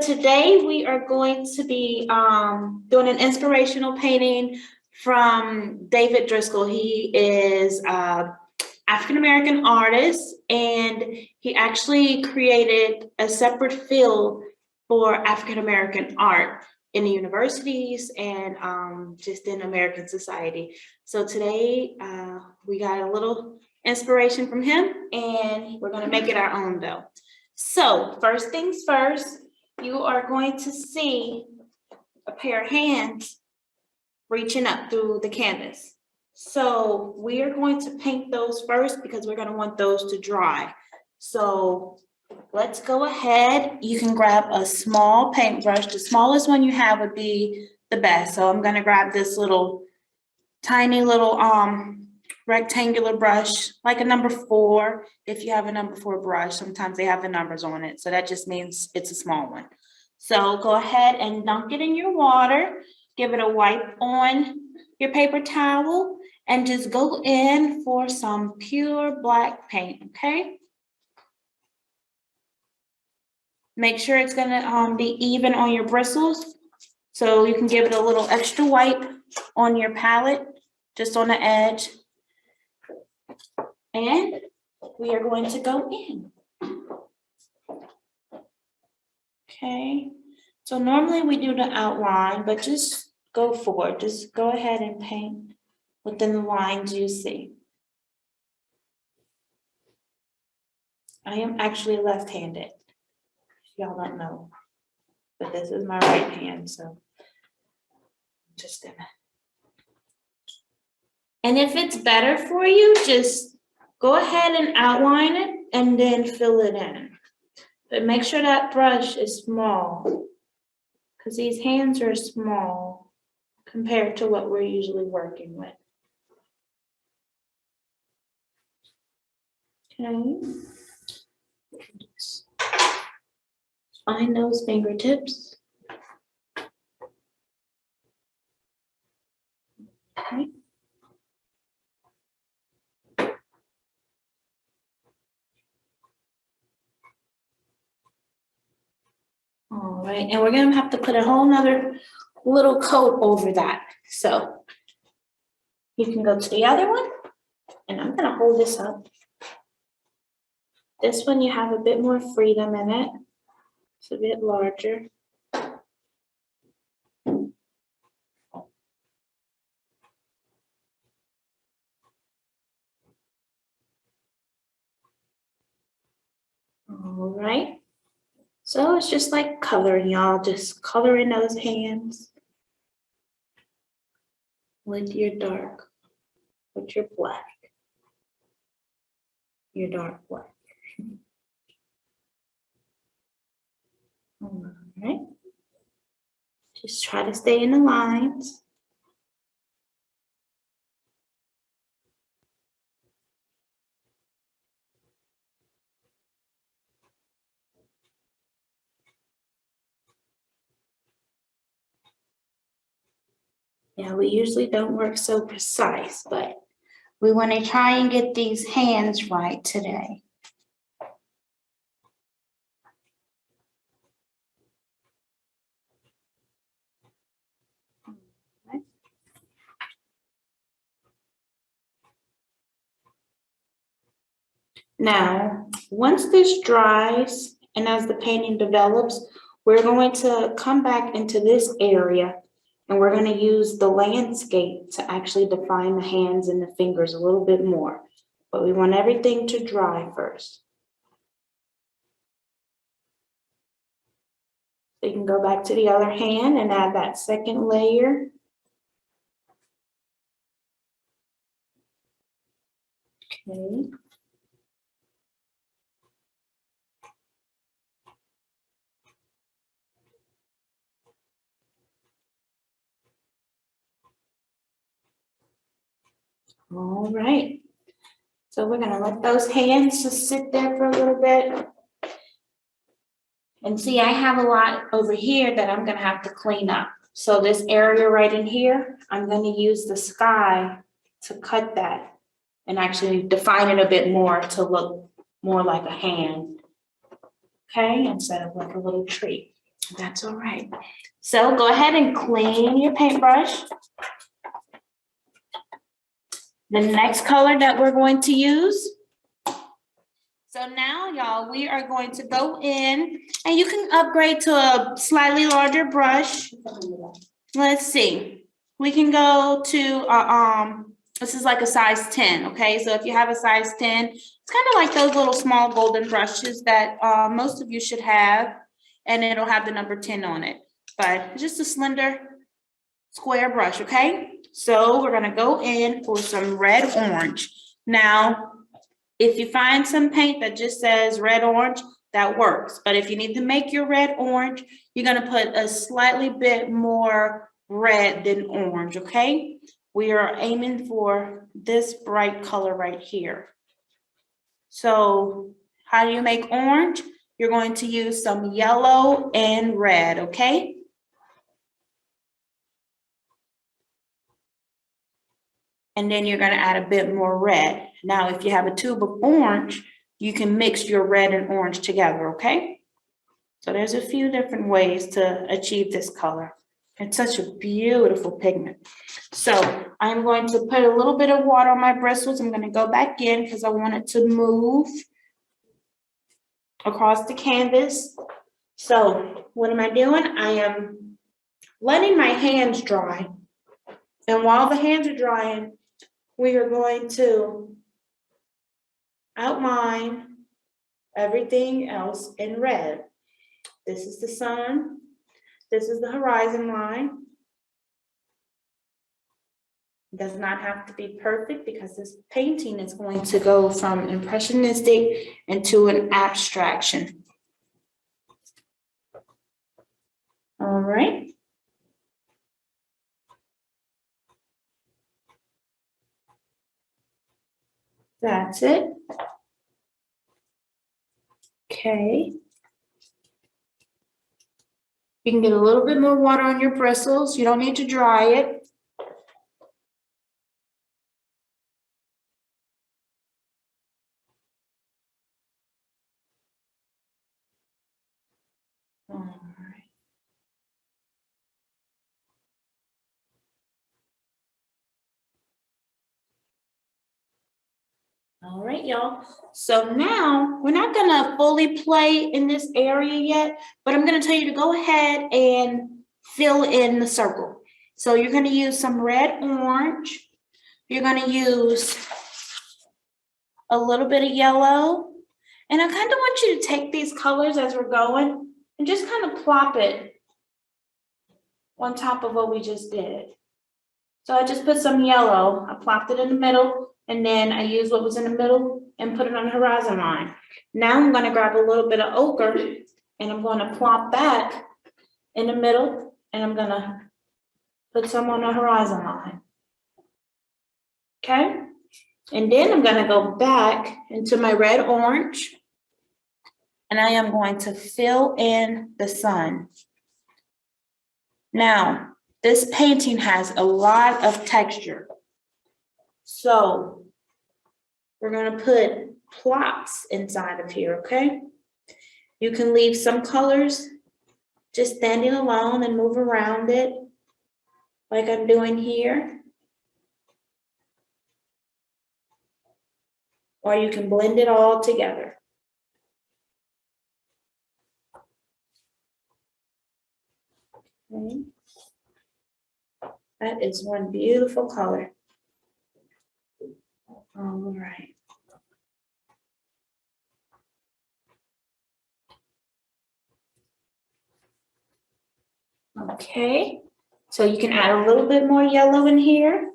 today we are going to be doing an inspirational painting from David Driscoll. He is an African-American artist, and he actually created a separate field for African-American art in the universities and just in American society. So today we got a little inspiration from him, and we're going to make it our own though. So first things first, you are going to see a pair of hands reaching up through the canvas. So we are going to paint those first because we're going to want those to dry. So let's go ahead. You can grab a small paintbrush. The smallest one you have would be the best. So I'm going to grab this little tiny little rectangular brush, like a number 4. If you have a number 4 brush, sometimes they have the numbers on it. So that just means it's a small one. So go ahead and dunk it in your water. Give it a wipe on your paper towel and just go in for some pure black paint, okay? Make sure it's gonna be even on your bristles. So you can give it a little extra wipe on your palette, just on the edge. And we are going to go in. Okay, so normally we do the outline, but just go for it. Just go ahead and paint within the lines you see. I am actually left-handed. Y'all don't know, but this is my right hand, so just gonna. And if it's better for you, just go ahead and outline it and then fill it in. But make sure that brush is small because these hands are small compared to what we're usually working with. Okay. Find those fingertips. Okay. All right, and we're gonna have to put a whole nother little coat over that. So you can go to the other one, and I'm gonna hold this up. This one you have a bit more freedom in it. It's a bit larger. All right. So it's just like coloring, y'all. Just coloring those hands with your dark, with your black, your dark black. All right. Just try to stay in the lines. Yeah, we usually don't work so precise, but we want to try and get these hands right today. Okay. Now, once this dries and as the painting develops, we're going to come back into this area and we're going to use the landscape to actually define the hands and the fingers a little bit more. But we want everything to dry first. So you can go back to the other hand and add that second layer. Okay. All right, so we're gonna let those hands just sit there for a little bit. And see, I have a lot over here that I'm gonna have to clean up. So this area right in here, I'm gonna use the sky to cut that and actually define it a bit more to look more like a hand, okay, instead of like a little tree. That's all right. So go ahead and clean your paintbrush. The next color that we're going to use. So now, y'all, we are going to go in, and you can upgrade to a slightly larger brush. Let's see. We can go to, this is like a size 10, okay? So if you have a size 10, it's kind of like those little small golden brushes that most of you should have, and it'll have the number 10 on it. But it's just a slender square brush, okay? So we're gonna go in for some red orange. Now, if you find some paint that just says red orange, that works. But if you need to make your red orange, you're gonna put a slightly bit more red than orange, okay? We are aiming for this bright color right here. So how do you make orange? You're going to use some yellow and red, okay? And then you're gonna add a bit more red. Now, if you have a tube of orange, you can mix your red and orange together, okay? So there's a few different ways to achieve this color. It's such a beautiful pigment. So I'm going to put a little bit of water on my bristles. I'm gonna go back in because I want it to move across the canvas. So what am I doing? I am letting my hands dry. And while the hands are drying, we are going to outline everything else in red. This is the sun. This is the horizon line. It does not have to be perfect because this painting is going to go from impressionistic into an abstraction. All right. That's it. Okay. You can get a little bit more water on your bristles. You don't need to dry it. All right. All right, y'all. So now we're not gonna fully play in this area yet, but I'm gonna tell you to go ahead and fill in the circle. So you're gonna use some red orange. You're gonna use a little bit of yellow. And I kind of want you to take these colors as we're going and just kind of plop it on top of what we just did. So I just put some yellow, I plopped it in the middle, and then I used what was in the middle and put it on the horizon line. Now I'm gonna grab a little bit of ochre and I'm gonna plop that in the middle and I'm gonna put some on the horizon line. Okay? And then I'm gonna go back into my red orange and I am going to fill in the sun. Now, this painting has a lot of texture. So we're gonna put plops inside of here, okay? You can leave some colors just standing alone and move around it like I'm doing here. Or you can blend it all together. Okay. That is one beautiful color. All right. Okay, so you can add a little bit more yellow in here.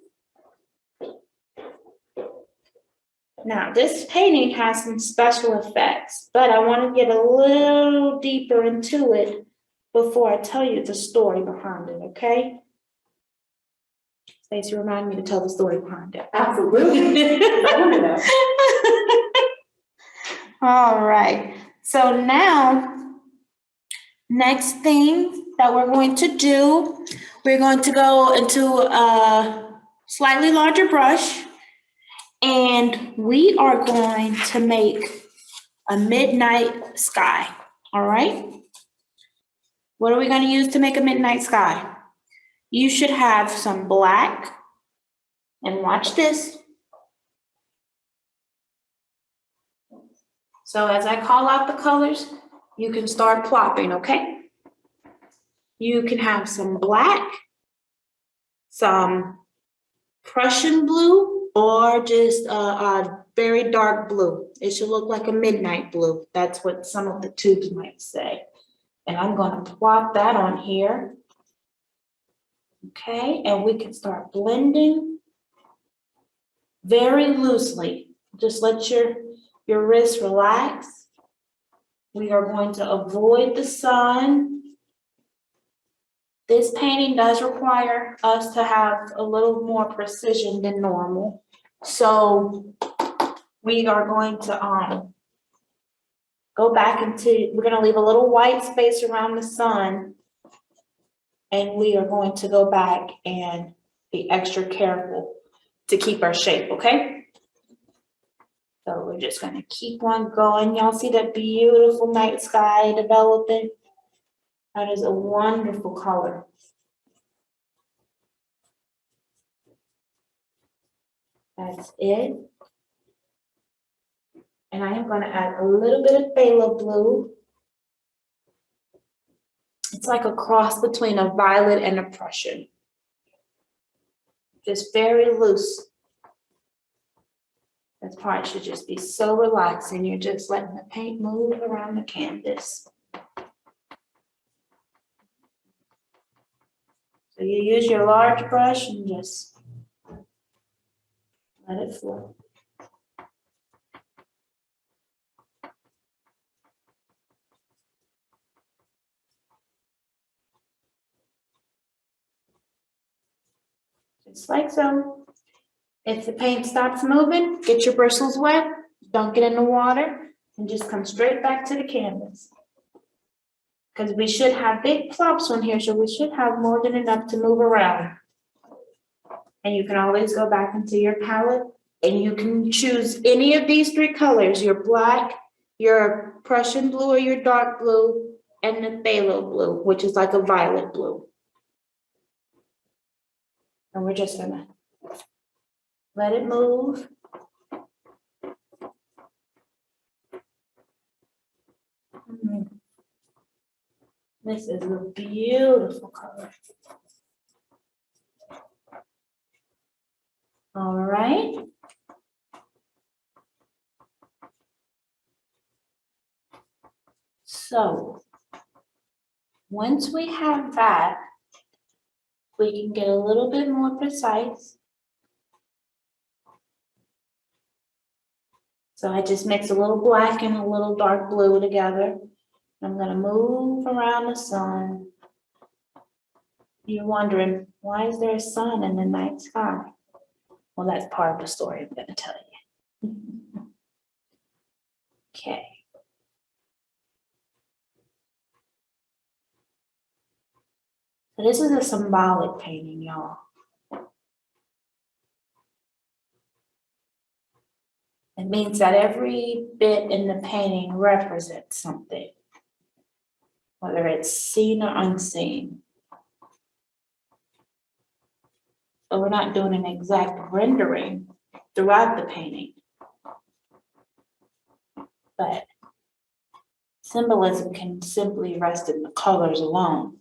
Now, this painting has some special effects, but I want to get a little deeper into it before I tell you the story behind it, okay? Stacey, remind me to tell the story behind it. Absolutely. I want to know. All right, so now, next thing that we're going to do, we're going to go into a slightly larger brush, and we are going to make a midnight sky, all right? What are we going to use to make a midnight sky? You should have some black, and watch this. So as I call out the colors, you can start plopping, okay? You can have some black, some Prussian blue, or just a very dark blue. It should look like a midnight blue. That's what some of the tubes might say. And I'm going to plop that on here. Okay, and we can start blending very loosely. Just let your wrist relax. We are going to avoid the sun. This painting does require us to have a little more precision than normal. So we are going to go back into, we're going to leave a little white space around the sun. And we are going to go back and be extra careful to keep our shape, okay? So we're just gonna keep on going. Y'all see that beautiful night sky developing? That is a wonderful color. That's it. And I am gonna add a little bit of phthalo blue. It's like a cross between a violet and a Prussian. Just very loose. This part should just be so relaxing. You're just letting the paint move around the canvas. So you use your large brush and just let it flow. Just like so. If the paint stops moving, get your bristles wet, dunk it in the water, and just come straight back to the canvas. Because we should have big plops on here, so we should have more than enough to move around. And you can always go back into your palette, and you can choose any of these three colors, your black, your Prussian blue, or your dark blue, and the phthalo blue, which is like a violet blue. And we're just gonna let it move. This is a beautiful color. All right. So once we have that, we can get a little bit more precise. So I just mix a little black and a little dark blue together. I'm gonna move around the sun. You're wondering, why is there a sun in the night sky? Well, that's part of the story I'm gonna tell you. Okay. So this is a symbolic painting, y'all. It means that every bit in the painting represents something, whether it's seen or unseen. So we're not doing an exact rendering throughout the painting, but symbolism can simply rest in the colors alone.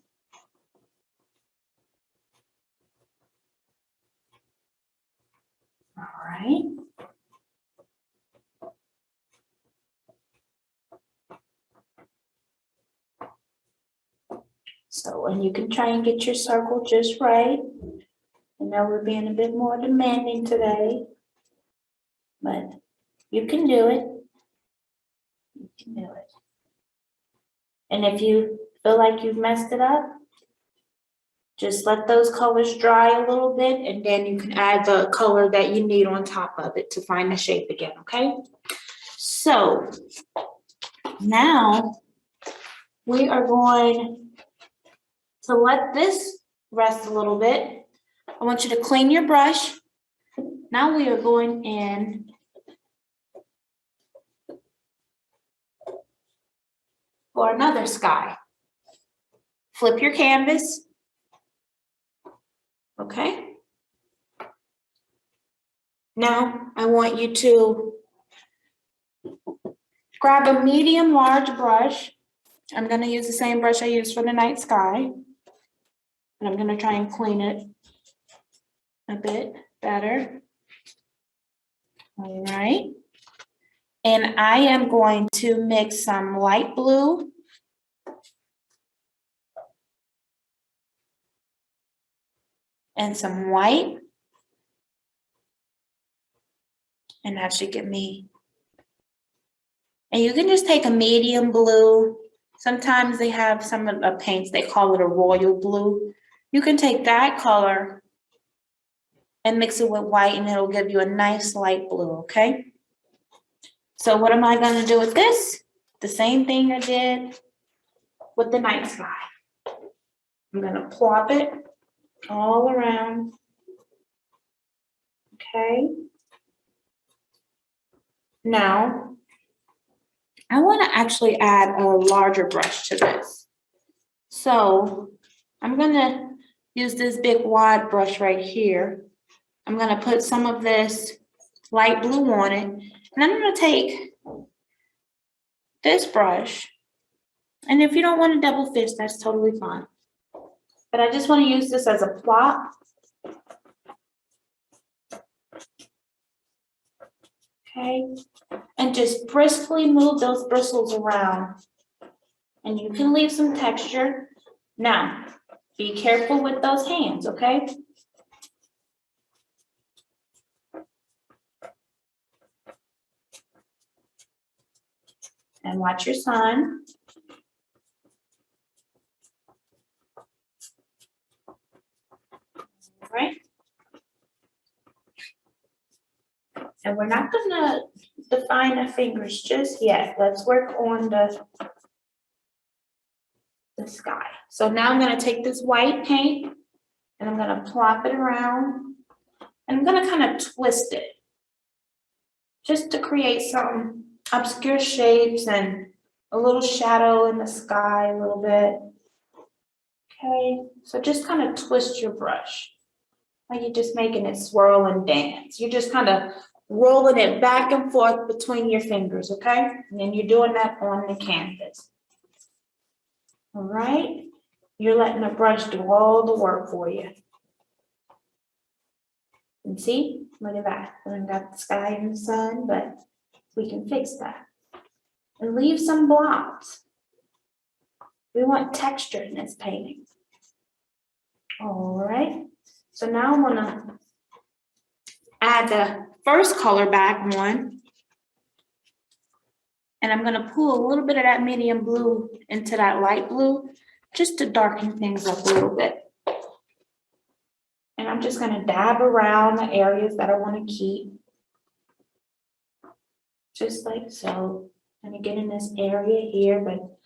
All right. So, and you can try and get your circle just right. I know we're being a bit more demanding today, but you can do it. You can do it. And if you feel like you've messed it up, just let those colors dry a little bit, and then you can add the color that you need on top of it to find the shape again, okay? So now we are going to let this rest a little bit. I want you to clean your brush. Now we are going in for another sky. flip your canvas. Okay. Now I want you to grab a medium large brush. I'm going to use the same brush I used for the night sky. And I'm going to try and clean it a bit better. All right. And I am going to mix some light blue and some white. And that should give me, and you can just take a medium blue. Sometimes they have some of the paints, they call it a royal blue. You can take that color and mix it with white and it'll give you a nice light blue, okay? So what am I gonna do with this? The same thing I did with the night sky. I'm gonna plop it all around, okay? Now, I wanna actually add a larger brush to this. So I'm gonna use this big wide brush right here. I'm gonna put some of this light blue on it, and I'm gonna take this brush, and if you don't want to double fish, that's totally fine. But I just want to use this as a plop. Okay, and just briskly move those bristles around, and you can leave some texture. Now, be careful with those hands, okay? And watch your son. All right. And we're not gonna define the fingers just yet. Let's work on the sky. So now I'm gonna take this white paint and I'm gonna plop it around and I'm gonna kind of twist it just to create some obscure shapes and a little shadow in the sky a little bit. Okay, so just kind of twist your brush. Like you're just making it swirl and dance. You're just kind of rolling it back and forth between your fingers, okay? And then you're doing that on the canvas. All right, you're letting the brush do all the work for you. And see, look at that. I got the sky and the sun, but we can fix that. And leave some blobs. We want texture in this painting. All right, so now I'm gonna add the first color back one. And I'm gonna pull a little bit of that medium blue into that light blue, just to darken things up a little bit. And I'm just gonna dab around the areas that I wanna keep. Just like so. I'm gonna get in this area here, but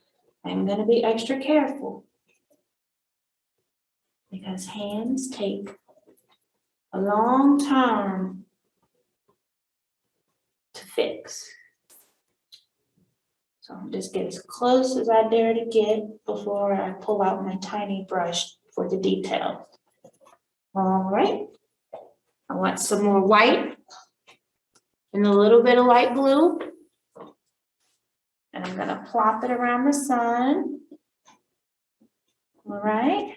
I'm gonna be extra careful. Because hands take a long time to fix. So I'm just get as close as I dare to get before I pull out my tiny brush for the detail. All right, I want some more white and a little bit of light blue. And I'm gonna plop it around the sun. All right.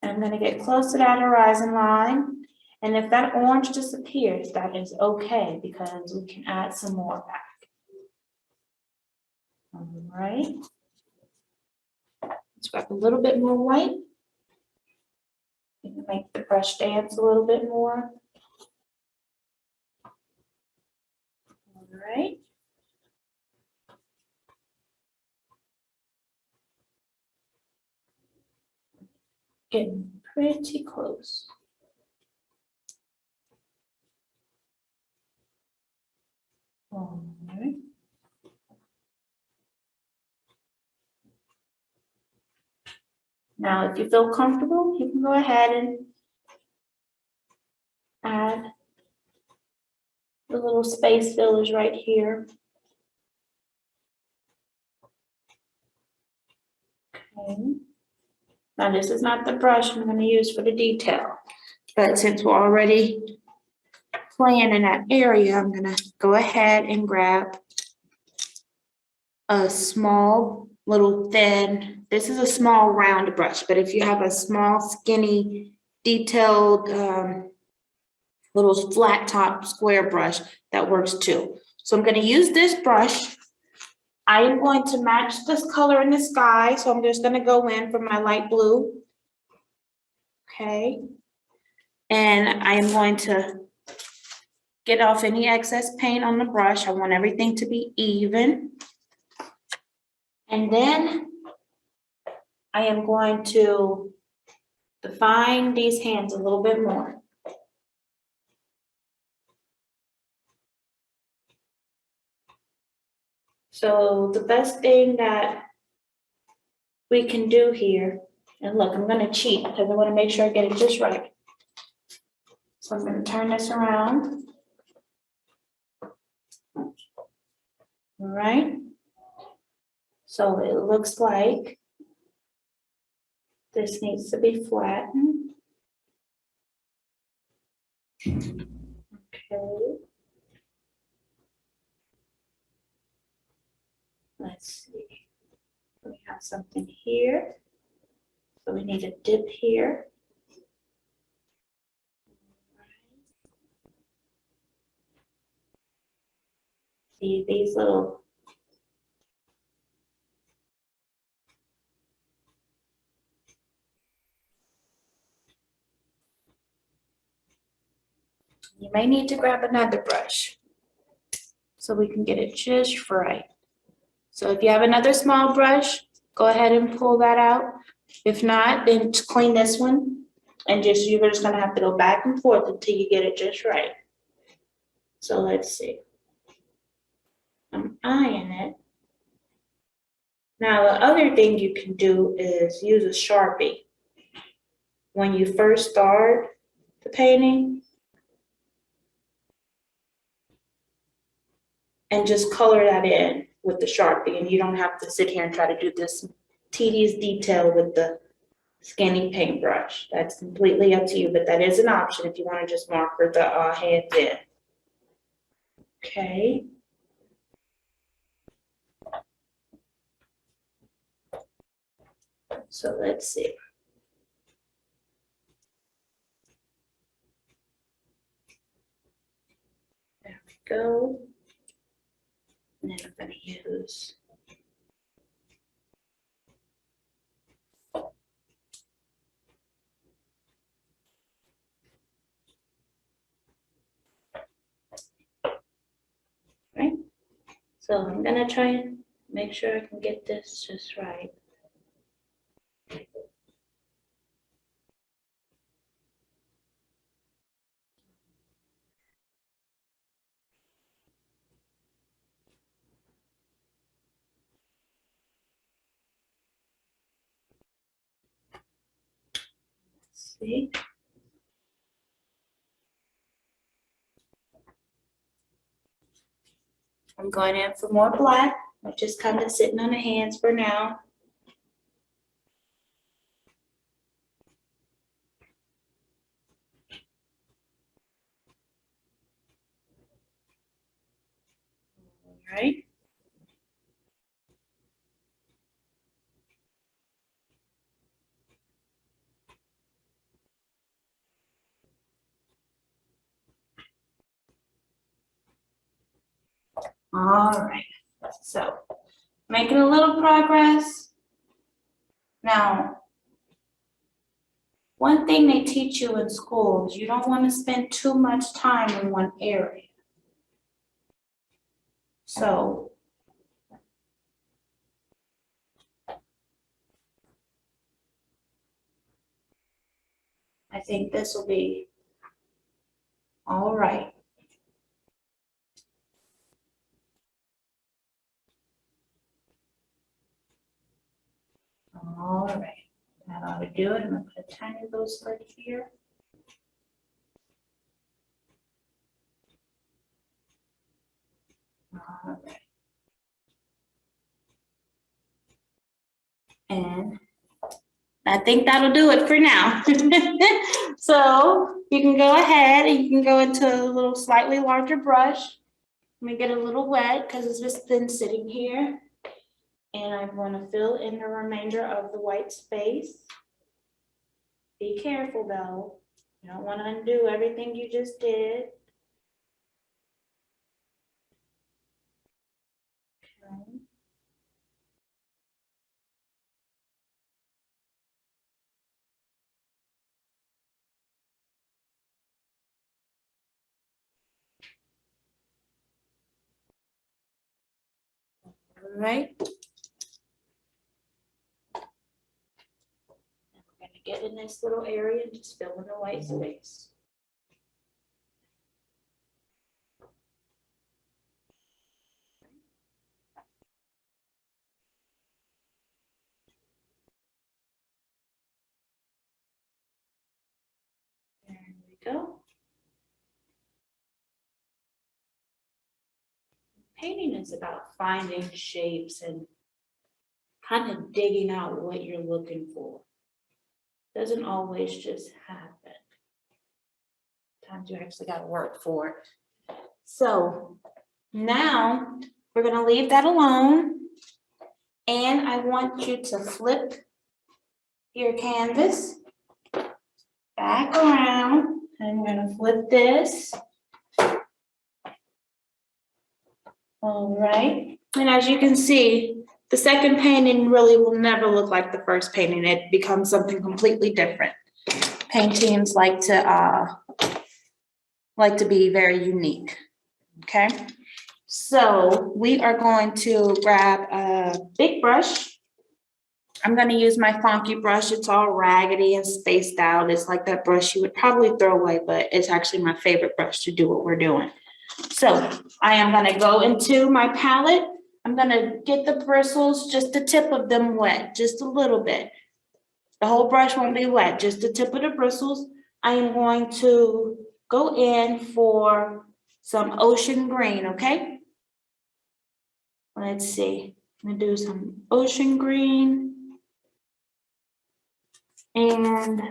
And I'm gonna get close to that horizon line. And if that orange disappears, that is okay because we can add some more back. All right. Let's grab a little bit more white. You can make the brush dance a little bit more. All right. Getting pretty close. All right. Now, if you feel comfortable, you can go ahead and add the little space fillers right here. Okay. Now, this is not the brush I'm gonna use for the detail, but since we're already playing in that area, I'm gonna go ahead and grab a small, little thin, this is a small round brush, but if you have a small, skinny, detailed, little flat top square brush, that works too. So I'm gonna use this brush. I am going to match this color in the sky, so I'm just gonna go in for my light blue. Okay. And I am going to get off any excess paint on the brush. I want everything to be even. And then I am going to define these hands a little bit more. So the best thing that we can do here, and look, I'm gonna cheat because I wanna make sure I get it just right. So I'm gonna turn this around. All right. So it looks like this needs to be flattened. Okay. Let's see. We have something here. So we need a dip here. See these little you may need to grab another brush so we can get it just right. So if you have another small brush, go ahead and pull that out. If not, then just clean this one and you're just gonna have to go back and forth until you get it just right. So let's see. I'm eyeing it. Now, the other thing you can do is use a Sharpie. When you first start the painting, and just color that in with the Sharpie, and you don't have to sit here and try to do this tedious detail with the skinny paintbrush. That's completely up to you, but that is an option if you want to just marker the hands in. Okay. So let's see. There we go. And then I'm going to use right. So I'm going to try and make sure I can get this just right. Let's see. I'm going in for more black. I'm just kind of sitting on the hands for now. All right. All right. So making a little progress. Now, one thing they teach you in school is you don't want to spend too much time in one area. So I think this will be all right. All right. That ought to do it. I'm going to put a tiny little slit here. All right. And I think that'll do it for now. So you can go ahead and you can go into a little slightly larger brush. Let me get a little wet because it's just been sitting here. And I'm going to fill in the remainder of the white space. Be careful though. You don't want to undo everything you just did. Okay. All right. We're going to get in this little area and just fill in the white space. There we go. Painting is about finding shapes and kind of digging out what you're looking for. Doesn't always just happen. Sometimes you actually got to work for it. So now we're going to leave that alone. And I want you to flip your canvas back around. I'm going to flip this. All right. And as you can see, the second painting really will never look like the first painting. It becomes something completely different. Paintings like to be very unique. Okay. So we are going to grab a big brush. I'm going to use my funky brush. It's all raggedy and spaced out. It's like that brush you would probably throw away, but it's actually my favorite brush to do what we're doing. So I am going to go into my palette. I'm going to get the bristles, just the tip of them wet, just a little bit. The whole brush won't be wet, just the tip of the bristles. I am going to go in for some ocean green, okay? Let's see. I'm going to do some ocean green. And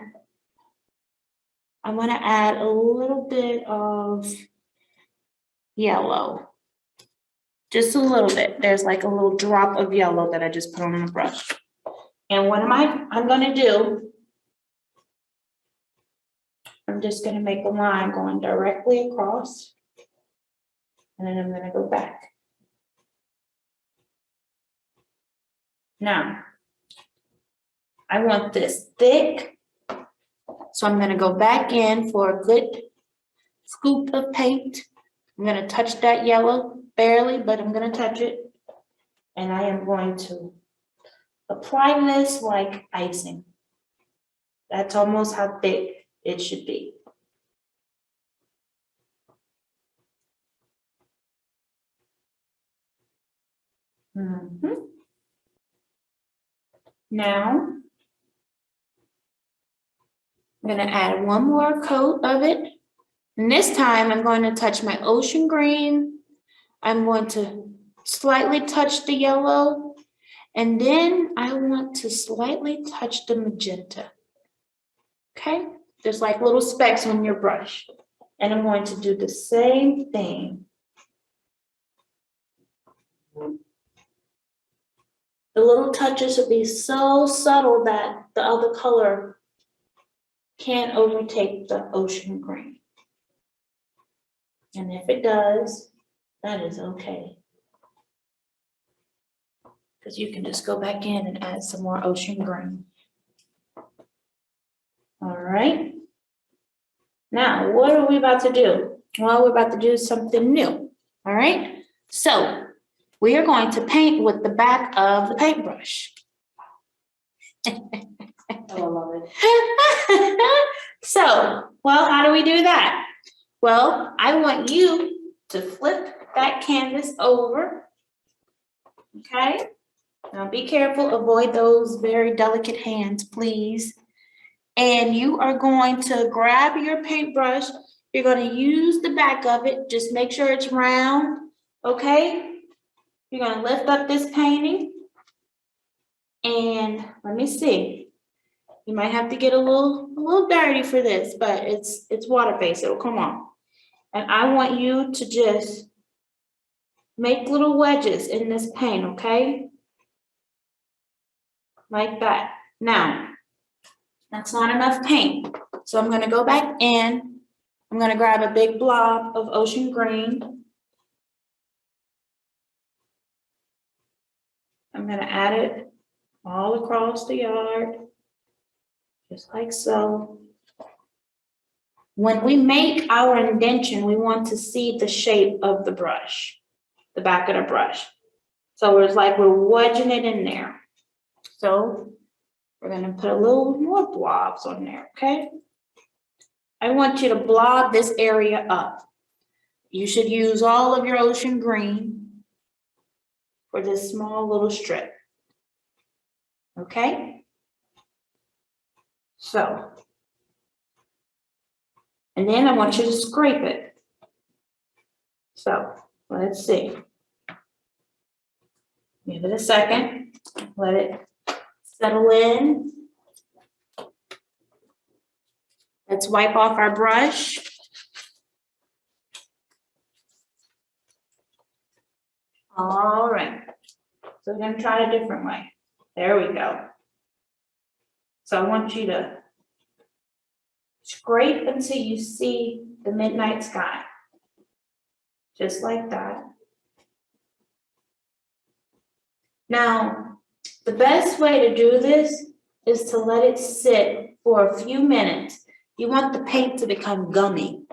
I'm going to add a little bit of yellow. Just a little bit. There's like a little drop of yellow that I just put on the brush. And what I'm going to do, I'm just going to make a line going directly across. And then I'm going to go back. Now, I want this thick. So I'm going to go back in for a good scoop of paint. I'm going to touch that yellow, barely, but I'm going to touch it. And I am going to apply this like icing. That's almost how thick it should be. Now, I'm going to add one more coat of it. And this time I'm going to touch my ocean green. I'm going to slightly touch the yellow. And then I want to slightly touch the magenta. Okay? There's like little specks on your brush. And I'm going to do the same thing. The little touches will be so subtle that the other color can't overtake the ocean green. And if it does, that is okay. Because you can just go back in and add some more ocean green. All right. Now, what are we about to do? Well, we're about to do something new. All right. So we are going to paint with the back of the paintbrush. I love it. So, well, how do we do that? Well, I want you to flip that canvas over. Okay. Now be careful, avoid those very delicate hands, please. And you are going to grab your paintbrush. You're going to use the back of it. Just make sure it's round. Okay. You're going to lift up this painting. And let me see. You might have to get a little dirty for this, but it's water-based, it'll come off. And I want you to just make little wedges in this paint, okay? Like that. Now, that's not enough paint. So I'm gonna go back in. I'm gonna grab a big blob of ocean green. I'm gonna add it all across the yard, just like so. When we make our indention, we want to see the shape of the brush, the back of the brush. So it's like we're wedging it in there. So we're gonna put a little more blobs on there, okay? I want you to blob this area up. You should use all of your ocean green for this small little strip, okay? So, and then I want you to scrape it. So, let's see. Give it a second, let it settle in. Let's wipe off our brush. All right, so we're gonna try it a different way. There we go. So I want you to scrape until you see the midnight sky. Just like that. Now, the best way to do this is to let it sit for a few minutes. You want the paint to become gummy.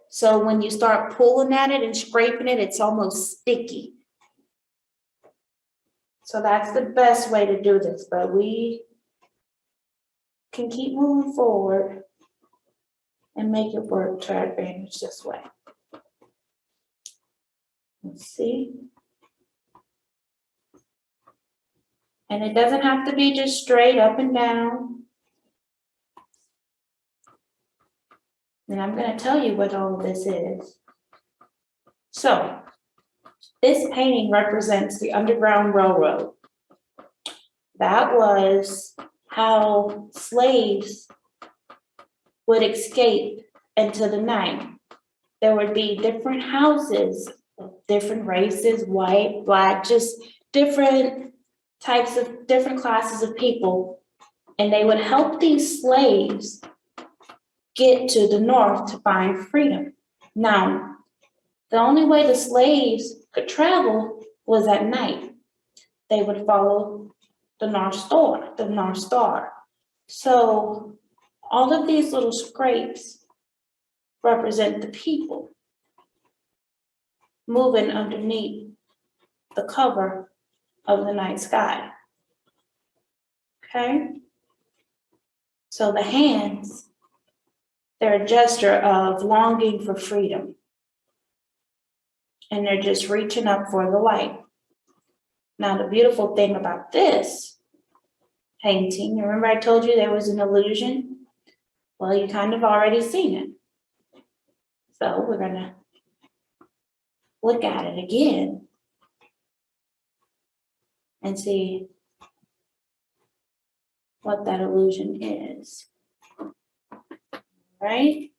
So when you start pulling at it and scraping it, it's almost sticky. So that's the best way to do this, but we can keep moving forward and make it work to our advantage this way. Let's see. And it doesn't have to be just straight up and down. And I'm going to tell you what all of this is. So, this painting represents the Underground Railroad. That was how slaves would escape into the night. There would be different houses, different races, white, black, just different types of different classes of people. And they would help these slaves get to the north to find freedom. Now, the only way the slaves could travel was at night. They would follow the North Star. So all of these little scrapes represent the people moving underneath the cover of the night sky. Okay? So the hands, they're a gesture of longing for freedom. And they're just reaching up for the light. Now, the beautiful thing about this painting, remember I told you there was an illusion? Well, you kind of already seen it. So we're gonna look at it again and see what that illusion is. Right?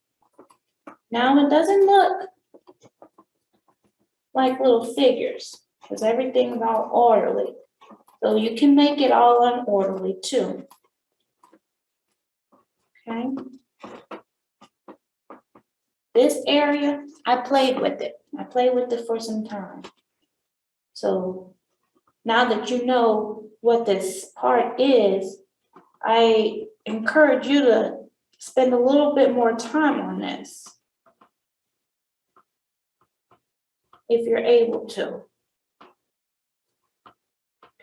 Now it doesn't look like little figures, because everything's all orderly. So you can make it all unorderly too. Okay. This area, I played with it. I played with it for some time. So now that you know what this part is, I encourage you to spend a little bit more time on this, if you're able to.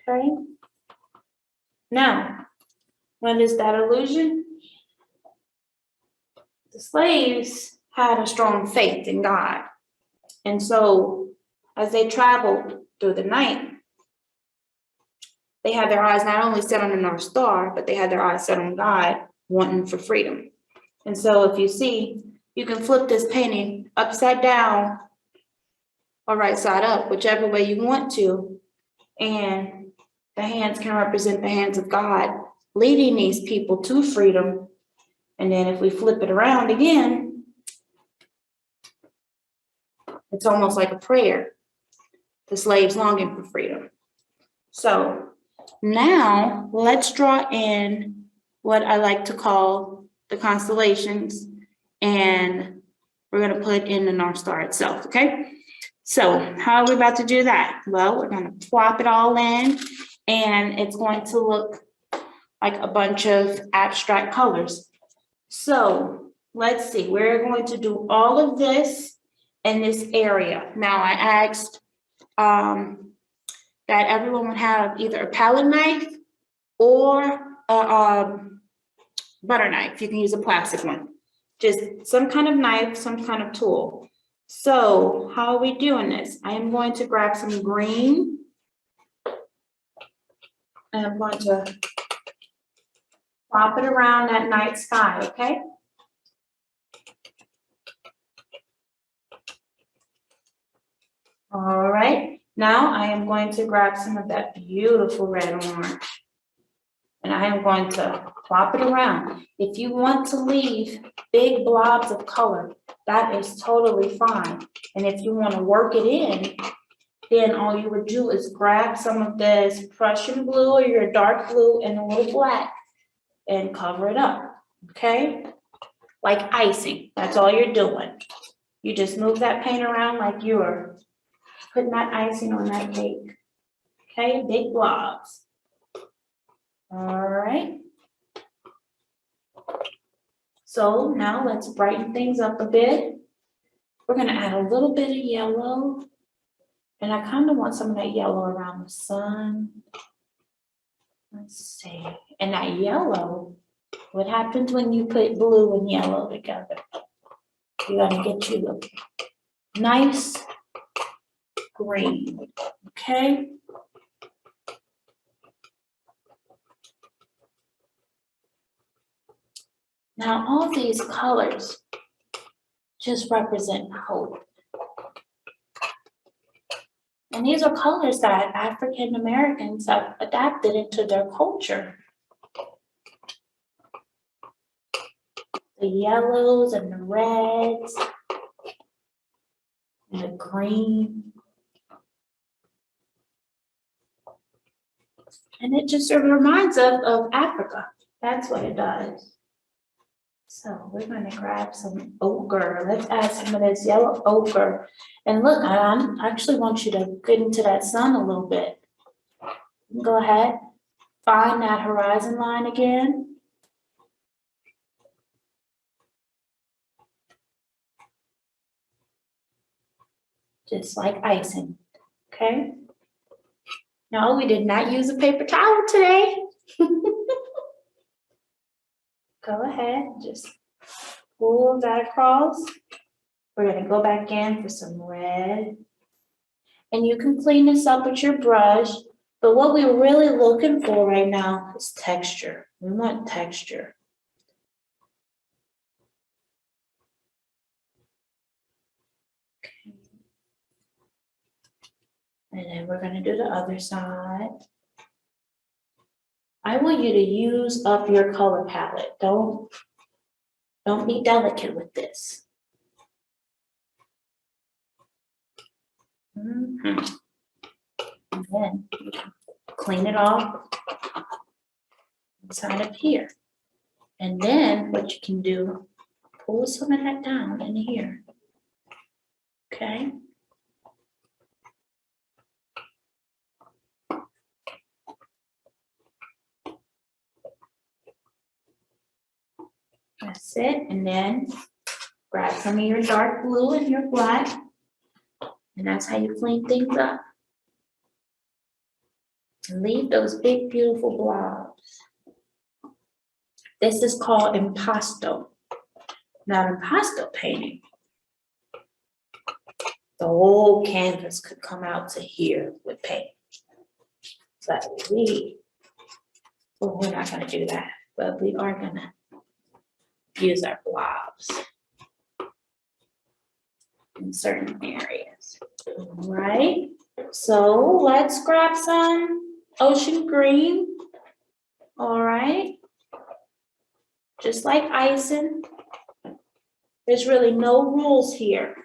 Okay? Now, what is that illusion? The slaves had a strong faith in God. And so, as they traveled through the night, they had their eyes not only set on the North Star, but they had their eyes set on God, wanting for freedom. And so, if you see, you can flip this painting upside down or right side up, whichever way you want to, and the hands can represent the hands of God leading these people to freedom. And then if we flip it around again, it's almost like a prayer. The slaves longing for freedom. So now let's draw in what I like to call the constellations, and we're going to put in the North Star itself, okay? So how are we about to do that? Well, we're going to plop it all in, and it's going to look like a bunch of abstract colors. So let's see, we're going to do all of this in this area. Now I asked that everyone would have either a palette knife or a butter knife. You can use a plastic one. Just some kind of knife, some kind of tool. So how are we doing this? I am going to grab some green. And I'm going to plop it around that night sky, okay? All right, now I am going to grab some of that beautiful red and orange. And I am going to plop it around. If you want to leave big blobs of color, that is totally fine. And if you want to work it in, then all you would do is grab some of this Prussian blue or your dark blue and a little black and cover it up, okay? Like icing, that's all you're doing. You just move that paint around like you're putting that icing on that cake, okay? Big blobs. All right. So now let's brighten things up a bit. We're gonna add a little bit of yellow. And I kind of want some of that yellow around the sun. Let's see. And that yellow, what happens when you put blue and yellow together? You're gonna get you a nice green, okay? Now, all these colors just represent hope. And these are colors that African Americans have adapted into their culture. The yellows and the reds and the green. And it just reminds us of Africa. That's what it does. So we're going to grab some ochre. Let's add some of this yellow ochre. And look, I actually want you to get into that sun a little bit. Go ahead, find that horizon line again. Just like icing, okay? No, we did not use a paper towel today. Go ahead, just pull that across. We're gonna go back in for some red. And you can clean this up with your brush, but what we're really looking for right now is texture. We want texture. Okay. And then we're gonna do the other side. I want you to use up your color palette. Don't be delicate with this. And then you can clean it off inside of here. And then what you can do, pull some of that down in here. Okay. That's it. And then grab some of your dark blue and your black. And that's how you clean things up. And leave those big, beautiful blobs. This is called impasto. Now, impasto painting, the whole canvas could come out to here with paint. But we're not gonna do that, but we are gonna use our blobs in certain areas. All right, so let's grab some ocean green. All right. Just like icing, there's really no rules here.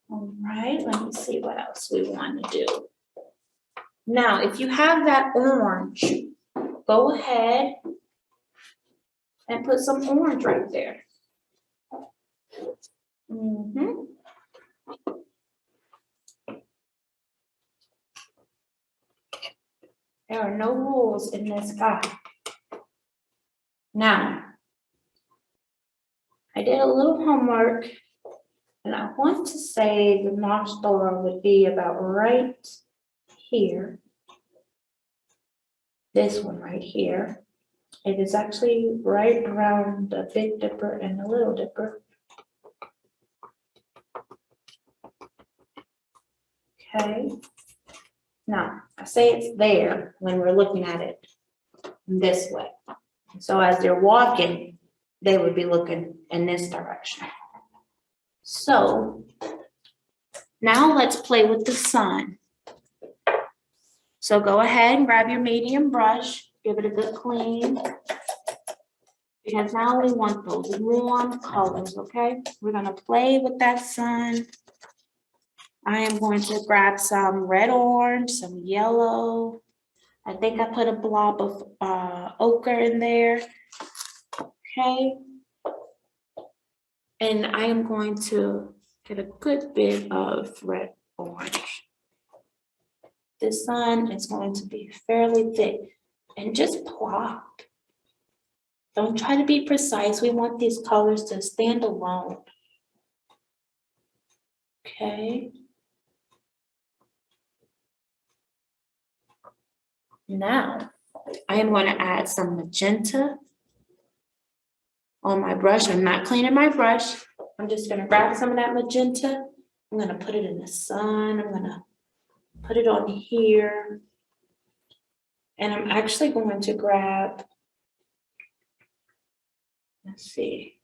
All right, let me see what else we want to do. Now, if you have that orange, go ahead and put some orange right there. Mhm. There are no rules in this guide. Now, I did a little homework, and I want to say the North Star would be about right here. This one right here. It is actually right around the Big Dipper and the Little Dipper. Okay. Now, I say it's there when we're looking at it this way. So as they're walking, they would be looking in this direction. So now let's play with the sun. So go ahead and grab your medium brush, give it a good clean. Because now we want those warm colors, okay? We're gonna play with that sun. I am going to grab some red orange, some yellow. I think I put a blob of ochre in there, okay? And I am going to get a good bit of red orange. This sun is going to be fairly thick and just plop. Don't try to be precise. We want these colors to stand alone. Okay. Now, I am going to add some magenta on my brush. I'm not cleaning my brush. I'm just going to grab some of that magenta. I'm going to put it in the sun. I'm going to put it on here. And I'm actually going to grab, let's see,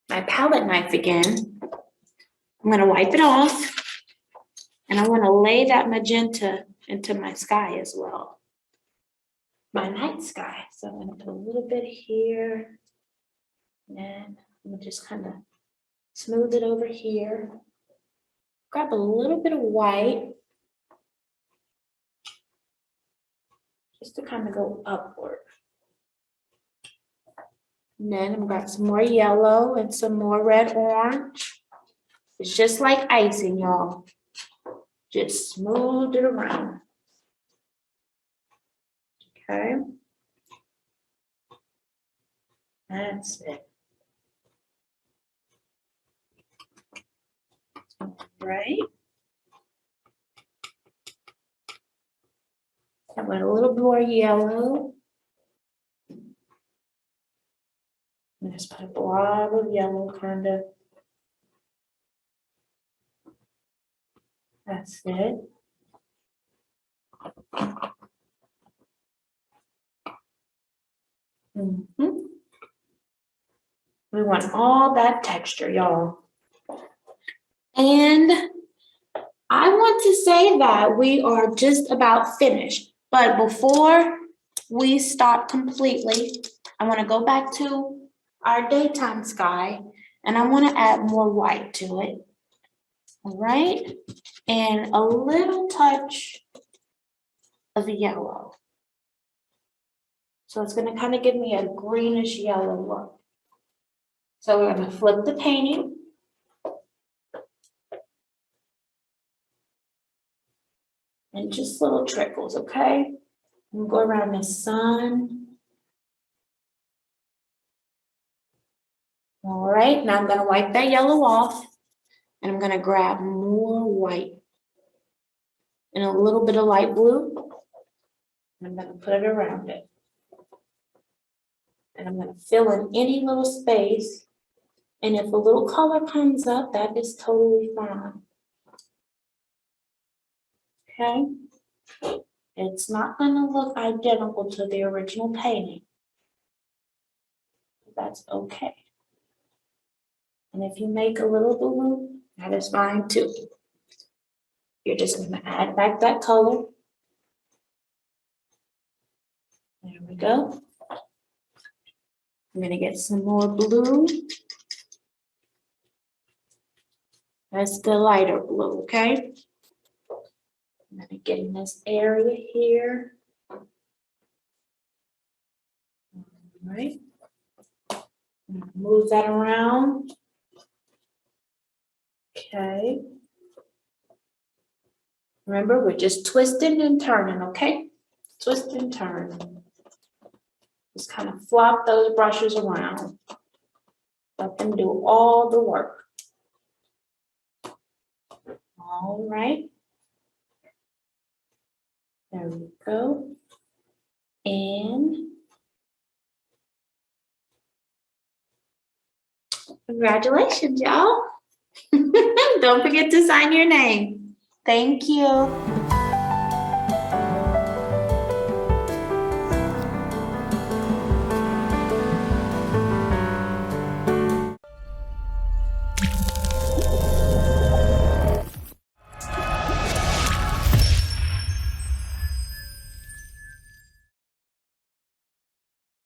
my palette knife again. I'm going to wipe it off. And I'm going to lay that magenta into my sky as well. My night sky. So I'm going to put a little bit here. And I'm going to just kind of smooth it over here. Grab a little bit of white. Just to kind of go upward. And then I'm going to grab some more yellow and some more red orange. It's just like icing, y'all. Just smooth it around. Okay. That's it. Right. I went a little more yellow. And just put a blob of yellow kind of. That's it. Mm-hmm. We want all that texture, y'all. And I want to say that we are just about finished. But before we stop completely, I want to go back to our daytime sky and I want to add more white to it. All right. And a little touch of yellow. So it's going to kind of give me a greenish yellow look. So we're going to flip the painting. And just little trickles, okay? And go around the sun. All right, now I'm going to wipe that yellow off. And I'm going to grab more white. And a little bit of light blue. And I'm going to put it around it. And I'm going to fill in any little space. And if a little color comes up, that is totally fine. Okay? It's not going to look identical to the original painting. That's okay. And if you make a little balloon, that is fine too. You're just going to add back that color. There we go. I'm gonna get some more blue. That's the lighter blue, okay? I'm gonna get in this area here. All right. Move that around. Okay. Remember, we're just twisting and turning, okay? Twist and turn. Just kind of flop those brushes around. Let them do all the work. All right. There we go. And congratulations, y'all. Don't forget to sign your name. Thank you.